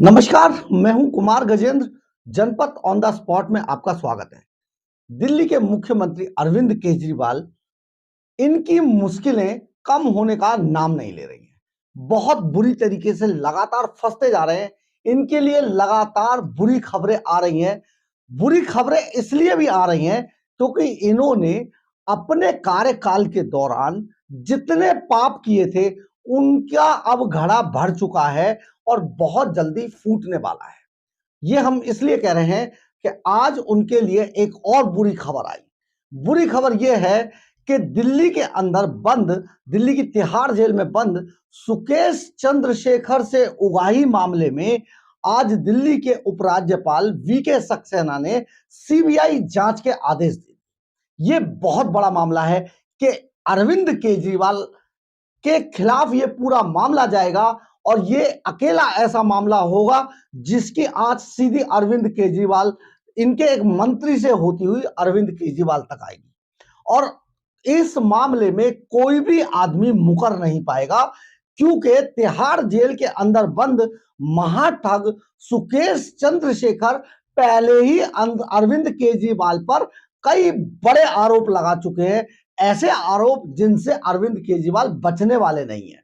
नमस्कार, मैं हूं कुमार गजेंद्र। जनपद ऑन द स्पॉट में आपका स्वागत है। दिल्ली के मुख्यमंत्री अरविंद केजरीवाल, इनकी मुश्किलें कम होने का नाम नहीं ले रही हैं। बहुत बुरी तरीके से लगातार फंसते जा रहे हैं। इनके लिए लगातार बुरी खबरें आ रही हैं। बुरी खबरें इसलिए भी आ रही हैं क्योंकि इन्होंने अपने कार्यकाल के दौरान जितने पाप किए थे, उनका अब घड़ा भर चुका है और बहुत जल्दी फूटने वाला है। ये हम इसलिए कह रहे हैं कि आज उनके लिए एक और बुरी खबर आई। बुरी खबर यह है कि दिल्ली के अंदर बंद, दिल्ली की तिहाड़ जेल में बंद सुकेश चंद्रशेखर से उगाही मामले में आज दिल्ली के उपराज्यपाल वीके सक्सेना ने सीबीआई जांच के आदेश दिए। ये बहुत बड़ा मामला है कि अरविंद केजरीवाल के खिलाफ ये पूरा मामला जाएगा और ये अकेला ऐसा मामला होगा जिसकी आज सीधी अरविंद केजरीवाल, इनके एक मंत्री से होती हुई अरविंद केजरीवाल तक आएगी। और इस मामले में कोई भी आदमी मुकर नहीं पाएगा क्योंकि तिहाड़ जेल के अंदर बंद महाठग सुकेश चंद्रशेखर पहले ही अरविंद केजरीवाल पर कई बड़े आरोप लगा चुके हैं। ऐसे आरोप जिनसे अरविंद केजरीवाल बचने वाले नहीं है।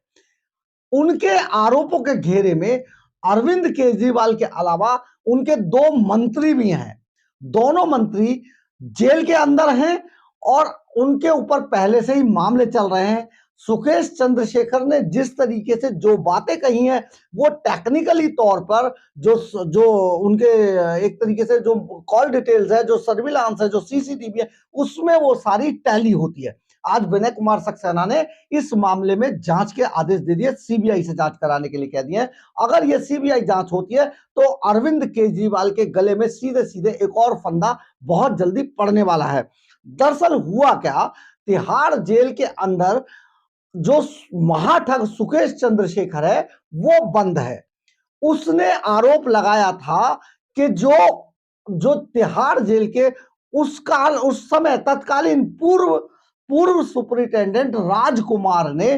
उनके आरोपों के घेरे में अरविंद केजरीवाल के अलावा उनके दो मंत्री भी हैं। दोनों मंत्री जेल के अंदर हैं और उनके ऊपर पहले से ही मामले चल रहे हैं। सुकेश चंद्रशेखर ने जिस तरीके से जो बातें कही हैं, वो टेक्निकली तौर पर जो जो उनके एक तरीके से जो कॉल डिटेल्स है, जो सर्विलांस है, जो सीसीटीवी है, उसमें वो सारी टैली होती है। आज विनय कुमार सक्सेना ने इस मामले में जांच के आदेश दे दिए, सीबीआई से जांच कराने के लिए कह दिए हैं। अगर ये सीबीआई जांच होती है तो अरविंद केजरीवाल के गले में सीधे सीधे एक और फंदा बहुत जल्दी पड़ने वाला है। दरअसल हुआ क्या, तिहाड़ जेल के अंदर जो महाठग सुकेश चंद्रशेखर है वो बंद है। उसने आरोप लगाया था कि जो जो तिहाड़ जेल के उस समय तत्कालीन पूर्व पूर्व सुपरिटेंडेंट राजकुमार ने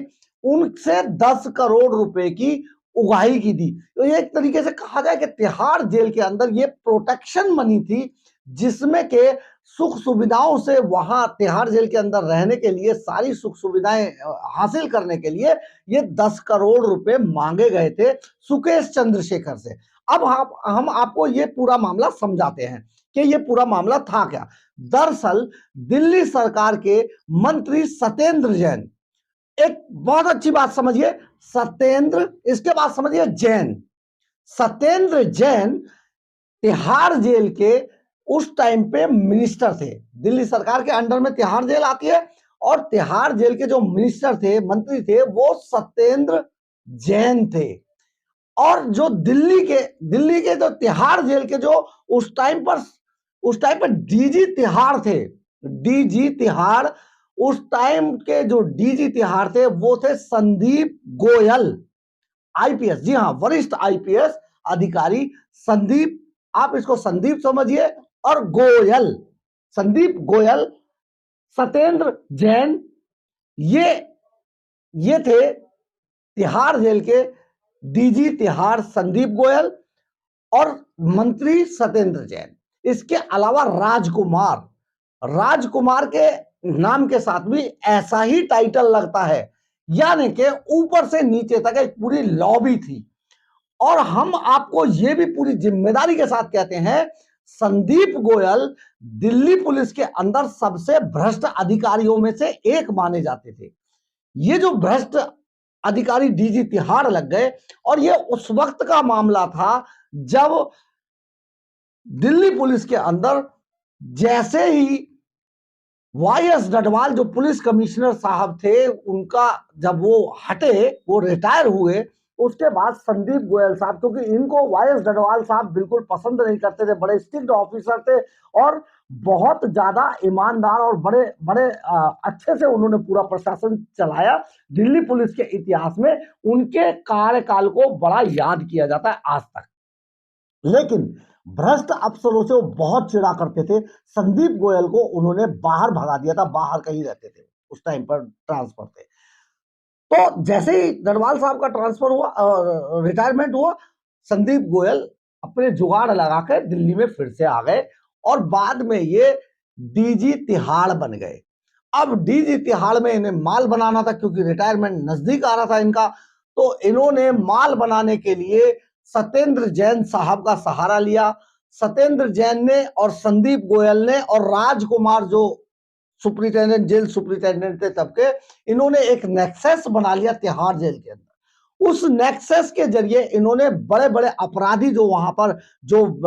उनसे 10 करोड़ रुपए की उगाही की थी। तो ये एक तरीके से कहा जाए कि तिहाड़ जेल के अंदर ये प्रोटेक्शन मनी थी, जिसमें के सुख सुविधाओं से वहां तिहाड़ जेल के अंदर रहने के लिए सारी सुख सुविधाएं हासिल करने के लिए ये 10 करोड़ रुपए मांगे गए थे सुकेश चंद्रशेखर से। अब हम आपको ये पूरा मामला समझाते हैं कि ये पूरा मामला था क्या। दरअसल दिल्ली सरकार के मंत्री सत्येंद्र जैन, एक बहुत अच्छी बात समझिए, सत्येंद्र, इसके बाद समझिए जैन। सत्येंद्र जैन तिहाड़ जेल के उस टाइम पे मिनिस्टर थे। दिल्ली सरकार के अंडर में तिहाड़ जेल आती है और तिहाड़ जेल के जो मिनिस्टर थे, मंत्री थे, वो सत्येंद्र जैन थे। और जो दिल्ली के जो तिहाड़ जेल के जो उस टाइम पर डीजी तिहाड़ थे, डीजी तिहाड़, उस टाइम के जो डीजी तिहाड़ थे वो थे संदीप गोयल, आईपीएस। जी हाँ, वरिष्ठ आईपीएस अधिकारी संदीप, आप इसको संदीप समझिए, और गोयल, संदीप गोयल, सत्येंद्र जैन, ये थे तिहाड़ जेल के डीजी तिहाड़ संदीप गोयल और मंत्री सत्येंद्र जैन। इसके अलावा राजकुमार के नाम के साथ भी ऐसा ही टाइटल लगता है, यानी कि ऊपर से नीचे तक एक पूरी लॉबी थी। और हम आपको यह भी पूरी जिम्मेदारी के साथ कहते हैं, संदीप गोयल दिल्ली पुलिस के अंदर सबसे भ्रष्ट अधिकारियों में से एक माने जाते थे। ये जो भ्रष्ट अधिकारी डीजी तिहाड़ लग गए, और ये उस वक्त का मामला था जब दिल्ली पुलिस के अंदर जैसे ही वाईएस डडवाल जो पुलिस कमिश्नर साहब थे, उनका जब वो हटे, वो रिटायर हुए, उसके बाद संदीप गोयल साहब, क्योंकि इनको वाईएस डडवाल साहब बिल्कुल पसंद नहीं करते थे, बड़े स्ट्रिक्ट ऑफिसर थे और बहुत ज्यादा ईमानदार और बड़े बड़े अच्छे से उन्होंने पूरा प्रशासन चलाया। दिल्ली पुलिस के इतिहास में उनके कार्यकाल को बड़ा याद किया जाता है आज तक। लेकिन भ्रष्ट अफसरों से वो बहुत चिढ़ा करते थे। संदीप गोयल को उन्होंने बाहर भगा दिया था, बाहर कहीं रहते थे, उस टाइम पर ट्रांसफर थे। तो जैसे ही डडवाल साहब का ट्रांसफर हुआ, रिटायरमेंट हुआ, संदीप गोयल अपने जुगाड़ लगा कर दिल्ली में फिर से आ गए और बाद में ये डीजी तिहाड़ बन गए। अब डीजी तिहाड़ में इन्हें माल बनाना था क्योंकि रिटायरमेंट नजदीक आ रहा था इनका, तो इन्होंने माल बनाने के लिए सत्येंद्र जैन साहब का सहारा लिया। सत्येंद्र जैन ने और संदीप गोयल ने और राजकुमार जो सुपरिटेंडेंट जेल सुपरिटेंडेंट थे तब के, इन्होंने एक नेक्सस बना लिया तिहाड़ जेल के अंदर। उस नेक्सस के जरिए इन्होंने बड़े बड़े अपराधी जो वहां पर जो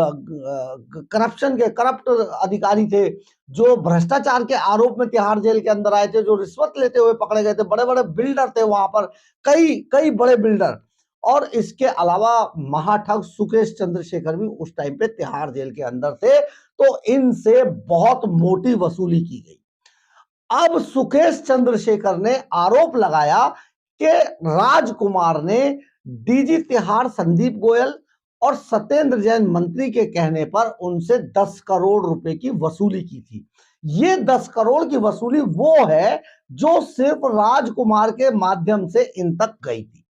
करप्शन के करप्ट अधिकारी थे, जो भ्रष्टाचार के आरोप में तिहाड़ जेल के अंदर आए थे, जो रिश्वत लेते हुए पकड़े गए थे, बड़े बड़े बिल्डर थे वहां पर, कई कई बड़े बिल्डर, और इसके अलावा महाठग सुकेश चंद्रशेखर भी उस टाइम पे तिहाड़ जेल के अंदर थे। तो इनसे बहुत मोटी वसूली की गई। अब सुकेश चंद्रशेखर ने आरोप लगाया कि राजकुमार ने डीजी तिहाड़ संदीप गोयल और सत्येंद्र जैन मंत्री के कहने पर उनसे 10 करोड़ रुपए की वसूली की थी। ये 10 करोड़ की वसूली वो है जो सिर्फ राजकुमार के माध्यम से इन तक गई थी।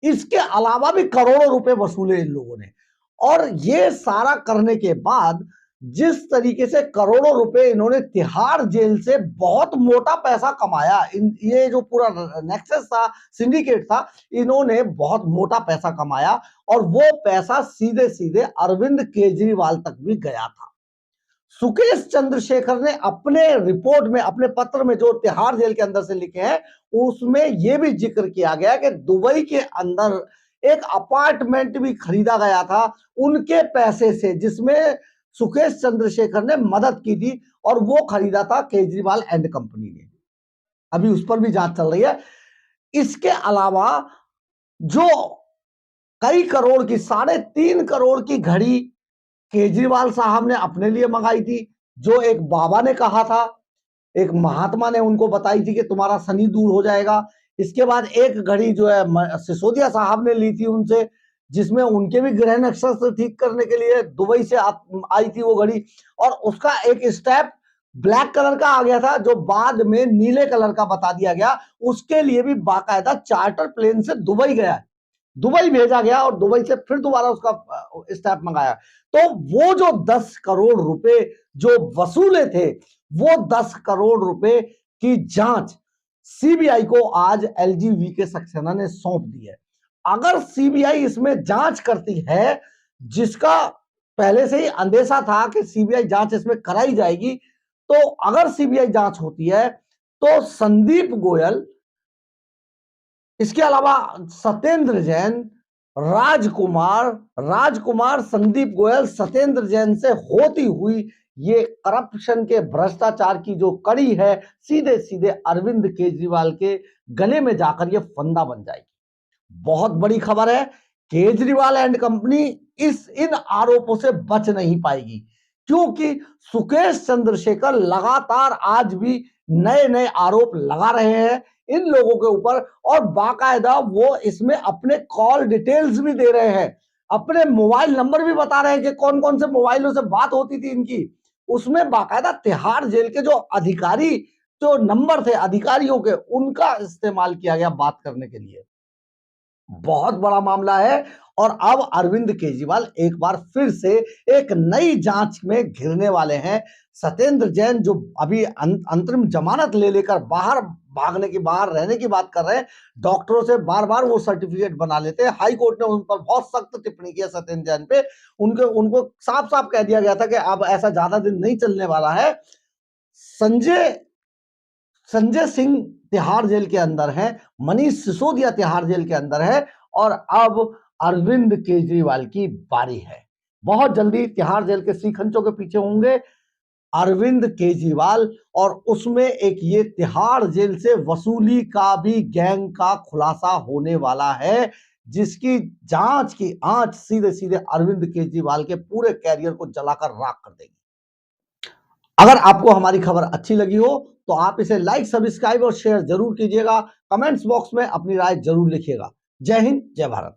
इसके अलावा भी करोड़ों रुपए वसूले इन लोगों ने, और ये सारा करने के बाद जिस तरीके से करोड़ों रुपए इन्होंने तिहाड़ जेल से बहुत मोटा पैसा कमाया, ये जो पूरा नेक्सस था, सिंडिकेट था, इन्होंने बहुत मोटा पैसा कमाया और वो पैसा सीधे सीधे अरविंद केजरीवाल तक भी गया था। सुकेश चंद्रशेखर ने अपने रिपोर्ट में, अपने पत्र में जो तिहाड़ जेल के अंदर से लिखे हैं, उसमें यह भी जिक्र किया गया कि दुबई के अंदर एक अपार्टमेंट भी खरीदा गया था उनके पैसे से, जिसमें सुकेश चंद्रशेखर ने मदद की थी, और वो खरीदा था केजरीवाल एंड कंपनी ने। अभी उस पर भी जांच चल रही है। इसके अलावा जो कई करोड़ की, 3.5 करोड़ की घड़ी केजरीवाल साहब ने अपने लिए मंगाई थी, जो एक बाबा ने कहा था, एक महात्मा ने उनको बताई थी कि तुम्हारा शनि दूर हो जाएगा। इसके बाद एक घड़ी जो है सिसोदिया साहब ने ली थी उनसे, जिसमें उनके भी ग्रह नक्षत्र ठीक करने के लिए दुबई से आई थी वो घड़ी, और उसका एक स्टेप ब्लैक कलर का आ गया था जो बाद में नीले कलर का बता दिया गया। उसके लिए भी बाकायदा चार्टर प्लेन से दुबई गया, दुबई भेजा गया और दुबई से फिर दोबारा उसका स्टैंप मंगाया। तो वो जो 10 करोड़ रुपए जो वसूले थे, वो 10 करोड़ रुपए की जांच सीबीआई को आज एलजी के सक्सेना ने सौंप दी है। अगर सीबीआई इसमें जांच करती है, जिसका पहले से ही अंदेशा था कि सीबीआई जांच इसमें कराई जाएगी, तो अगर सीबीआई जांच होती है तो संदीप गोयल, इसके अलावा सत्येंद्र जैन, राजकुमार संदीप गोयल, सत्येंद्र जैन से होती हुई ये करप्शन के भ्रष्टाचार की जो कड़ी है, सीधे सीधे अरविंद केजरीवाल के गले में जाकर ये फंदा बन जाएगी। बहुत बड़ी खबर है, केजरीवाल एंड कंपनी इन आरोपों से बच नहीं पाएगी, क्योंकि सुकेश चंद्रशेखर लगातार आज भी नए नए आरोप लगा रहे हैं इन लोगों के ऊपर, और बाकायदा वो इसमें अपने कॉल डिटेल्स भी दे रहे हैं, अपने मोबाइल नंबर भी बता रहे हैं कि कौन कौन से मोबाइलों से बात होती थी इनकी। उसमें बाकायदा तिहाड़ जेल के जो अधिकारी, जो नंबर थे अधिकारियों के, उनका इस्तेमाल किया गया बात करने के लिए। बहुत बड़ा मामला है, और अब अरविंद केजरीवाल एक बार फिर से एक नई जांच में घिरने वाले हैं। सत्येंद्र जैन जो अभी अंतरिम जमानत ले लेकर बाहर भागने की, बाहर रहने की बात कर रहे हैं, डॉक्टरों से बार बार वो सर्टिफिकेट बना लेते हैं। हाई कोर्ट ने उन पर बहुत सख्त टिप्पणी की है सत्येंद्र जैन पे, उनको साफ साफ कह दिया गया था कि अब ऐसा ज्यादा दिन नहीं चलने वाला है। संजय सिंह तिहाड़ जेल के अंदर है, मनीष सिसोदिया तिहाड़ जेल के अंदर है, और अब अरविंद केजरीवाल की बारी है। बहुत जल्दी तिहाड़ जेल के सीखंचों के पीछे होंगे अरविंद केजरीवाल, और उसमें एक ये तिहाड़ जेल से वसूली का भी गैंग का खुलासा होने वाला है, जिसकी जांच की आंच सीधे सीधे अरविंद केजरीवाल के पूरे कैरियर को जलाकर राख कर देगी। अगर आपको हमारी खबर अच्छी लगी हो तो आप इसे लाइक, सब्सक्राइब और शेयर जरूर कीजिएगा। कमेंट्स बॉक्स में अपनी राय जरूर लिखिएगा। जय हिंद, जय भारत।